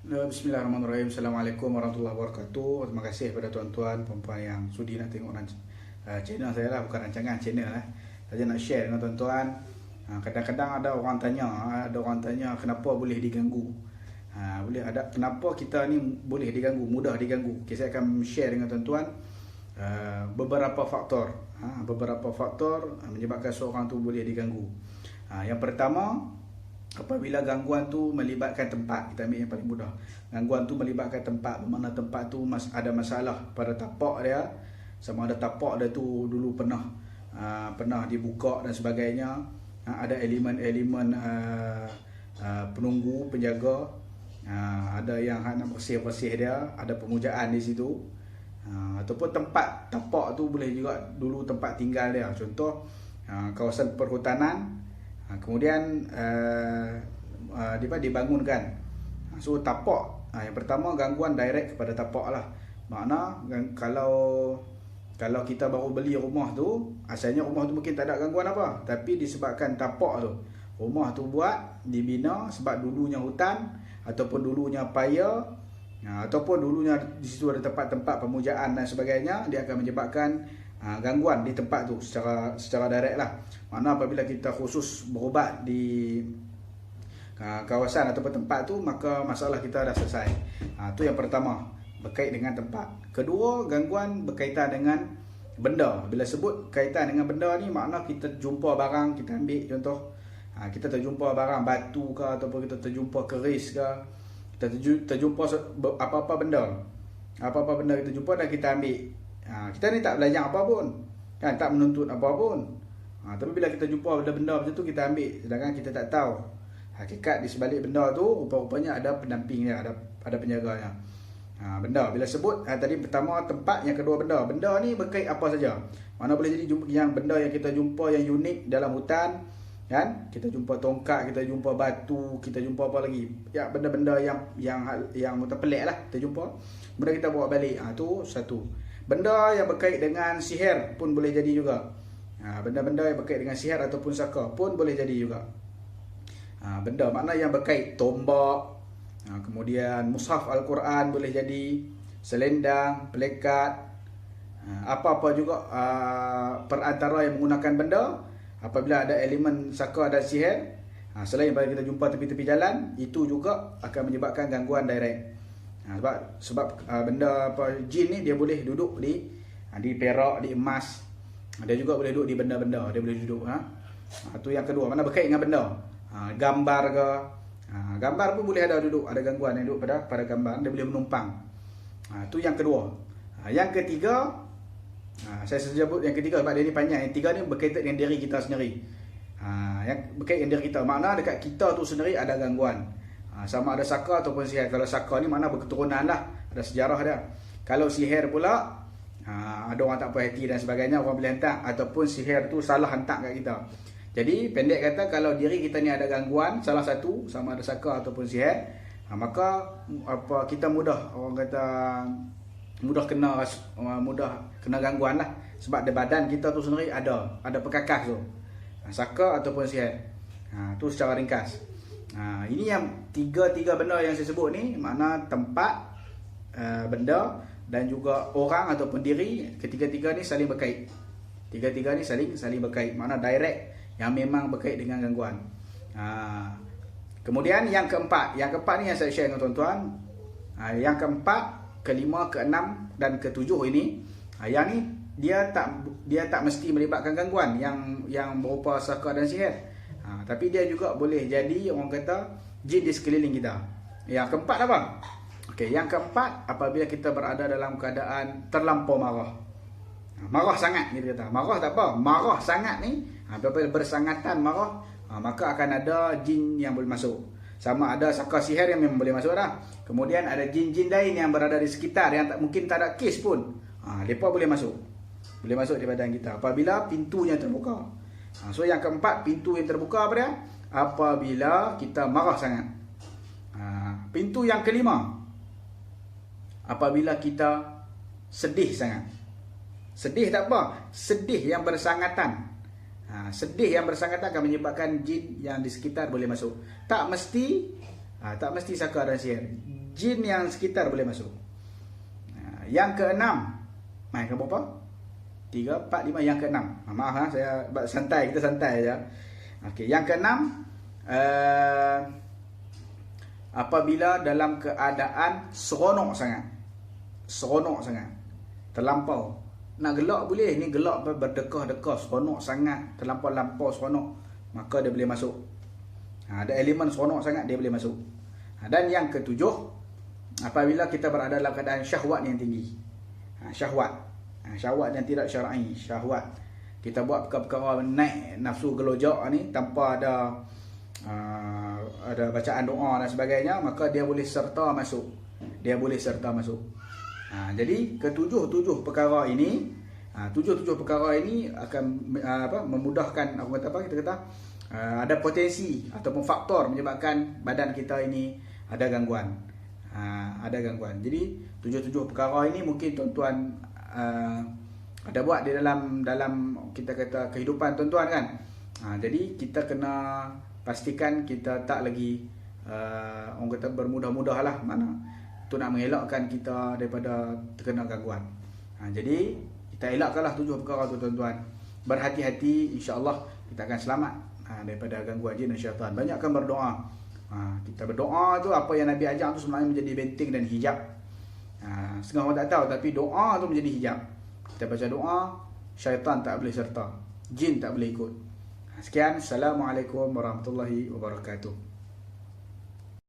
Bismillahirrahmanirrahim. Assalamualaikum warahmatullahi wabarakatuh. Terima kasih kepada tuan-tuan perempuan yang sudi nak tengok channel saya lah, bukan rancangan channel lah. Saya nak share dengan tuan-tuan. Kadang-kadang ada orang tanya kenapa boleh diganggu. Boleh ada kenapa kita ni boleh diganggu, mudah diganggu. Okay, saya akan share dengan tuan-tuan beberapa faktor. Beberapa faktor menyebabkan seorang tu boleh diganggu. Yang pertama, apabila gangguan tu melibatkan tempat. Kita ambil yang paling mudah. Gangguan tu melibatkan tempat, bermakna tempat tu ada masalah pada tapak dia. Sama ada tapak dia tu dulu pernah dibuka dan sebagainya. Ada elemen-elemen penunggu, penjaga. Ada yang nak bersih-bersih dia, ada pemujaan di situ. Ataupun tempat tapak tu boleh juga dulu tempat tinggal dia. Contoh kawasan perhutanan. Kemudian dibangunkan. So tapak, yang pertama gangguan direct kepada tapak lah. Makna kalau kita baru beli rumah tu, asalnya rumah tu mungkin tak ada gangguan apa, tapi disebabkan tapak tu, rumah tu dibina sebab dulunya hutan ataupun dulunya paya, ataupun dulunya di situ ada tempat-tempat pemujaan dan sebagainya, dia akan menyebabkan gangguan di tempat tu secara direct lah. Makna apabila kita khusus berubat di kawasan ataupun tempat tu, maka masalah kita dah selesai. Tu yang pertama, berkait dengan tempat. Kedua, gangguan berkaitan dengan benda. Bila sebut kaitan dengan benda ni, makna kita jumpa barang, kita ambil contoh, kita terjumpa barang batu ke, ataupun kita terjumpa keris ke, kita terjumpa apa-apa benda kita jumpa dan kita ambil. Kita ni tak belajar apa pun, kan, tak menuntut apa pun. Tapi bila kita jumpa benda-benda macam tu, kita ambil, sedangkan kita tak tahu hakikat di sebalik benda tu. Rupa-rupanya ada pendampingnya, ada penjaganya. Benda bila sebut tadi pertama tempat, yang kedua benda. Benda ni berkait apa saja. Mana boleh jadi yang benda yang kita jumpa yang unik dalam hutan, kan? Kita jumpa tongkat, kita jumpa batu, kita jumpa apa lagi? Ya, benda-benda yang terpelik lah kita jumpa. Kemudian kita bawa balik. Tu satu. Benda yang berkait dengan sihir pun boleh jadi juga. Benda-benda yang berkait dengan sihir ataupun saka pun boleh jadi juga. Benda makna yang berkait tombak, kemudian mushaf Al-Quran boleh jadi, selendang, pelekat, apa-apa juga perantara yang menggunakan benda. Apabila ada elemen saka dan sihir, selain daripada kita jumpa tepi-tepi jalan, itu juga akan menyebabkan gangguan direct. Sebab benda jin ni dia boleh duduk di perak, di emas. Dia juga boleh duduk di benda-benda, dia boleh duduk. Tu yang kedua, mana berkait dengan benda. Gambar ke, gambar pun boleh ada duduk, ada gangguan yang duduk pada gambar, dia boleh menumpang. Tu yang kedua. Yang ketiga, saya sebut yang ketiga sebab dia ni panjang. Yang tiga ni berkaitan dengan diri kita sendiri. Yang berkaitan dengan diri kita, makna dekat kita tu sendiri ada gangguan. Sama ada saka ataupun sihir. Kalau saka ni mana berketurunan lah, ada sejarah dia. Kalau sihir pula, ada orang tak puas hati dan sebagainya, orang boleh hantar, ataupun sihir tu salah hantar kat kita. Jadi pendek kata, kalau diri kita ni ada gangguan salah satu, sama ada saka ataupun sihir, maka kita mudah, orang kata mudah kena gangguan lah. Sebab di badan kita tu sendiri ada perkakas tu, saka ataupun sihir. Tu secara ringkas. Ini yang tiga benda yang saya sebut ni, makna tempat, benda dan juga orang ataupun diri. Ketiga-tiga ni saling berkait. Tiga-tiga ni saling berkait, makna direct, yang memang berkait dengan gangguan. Kemudian yang keempat ni yang saya share dengan tuan-tuan. Yang keempat, kelima, keenam dan ketujuh ini, yang ni dia tak mesti melibatkan gangguan yang berupa saka dan sihir. Tapi dia juga boleh jadi, orang kata, jin di sekeliling kita. Yang keempat apa? Okey, yang keempat, apabila kita berada dalam keadaan terlampau marah. Marah sangat, kita kata. Marah tak apa, marah sangat ni, apabila bersangatan marah, maka akan ada jin yang boleh masuk. Sama ada saka sihir yang memang boleh masuk dah. Kemudian ada jin-jin lain yang berada di sekitar, yang mungkin tak ada kes pun. Mereka boleh masuk. Boleh masuk di badan kita apabila pintunya terbuka. So yang keempat, pintu yang terbuka apa dia? Apabila kita marah sangat. Pintu yang kelima, apabila kita sedih sangat. Sedih tak apa, sedih yang bersangatan. Sedih yang bersangatan akan menyebabkan jin yang di sekitar boleh masuk. Tak mesti saka dan sihir. jin yang sekitar boleh masuk. Yang keenam, main ke berapa? 3, 4, 5, yang keenam. Maaf saya santai, kita santai aja. Okey, yang keenam, apabila dalam keadaan seronok sangat. Seronok sangat. Terlampau. Nak gelak boleh, ni gelak berdekah-dekah, seronok sangat, terlampau-lampau seronok, maka dia boleh masuk. Ada elemen seronok sangat, dia boleh masuk. Dan yang ketujuh, apabila kita berada dalam keadaan syahwat yang tinggi. Syahwat. Syahwat yang tidak syar'i, syahwat. Kita buat perkara-perkara naik nafsu gelojak ni tanpa ada bacaan doa dan sebagainya, maka dia boleh serta masuk. Dia boleh serta masuk. Jadi ketujuh perkara ini, tujuh perkara ini akan memudahkan, kita kata ada potensi ataupun faktor menyebabkan badan kita ini ada gangguan. Ada gangguan. Jadi tujuh perkara ini mungkin tuan-tuan ada buat di dalam kita kata kehidupan tuan-tuan kan. Jadi kita kena pastikan kita tak lagi orang kata bermudah-mudah lah, mana tu nak mengelakkan kita daripada terkena gangguan. Jadi kita elakkanlah tujuh perkara tu tuan-tuan. Berhati-hati, insya-Allah kita akan selamat daripada gangguan jin dan syaitan. Banyakkan berdoa. Kita berdoa tu, apa yang Nabi ajar tu sebenarnya menjadi benteng dan hijab. Setengah orang tak tahu, tapi doa tu menjadi hijab. Kita baca doa, syaitan tak boleh serta, jin tak boleh ikut. Sekian, Assalamualaikum warahmatullahi wabarakatuh.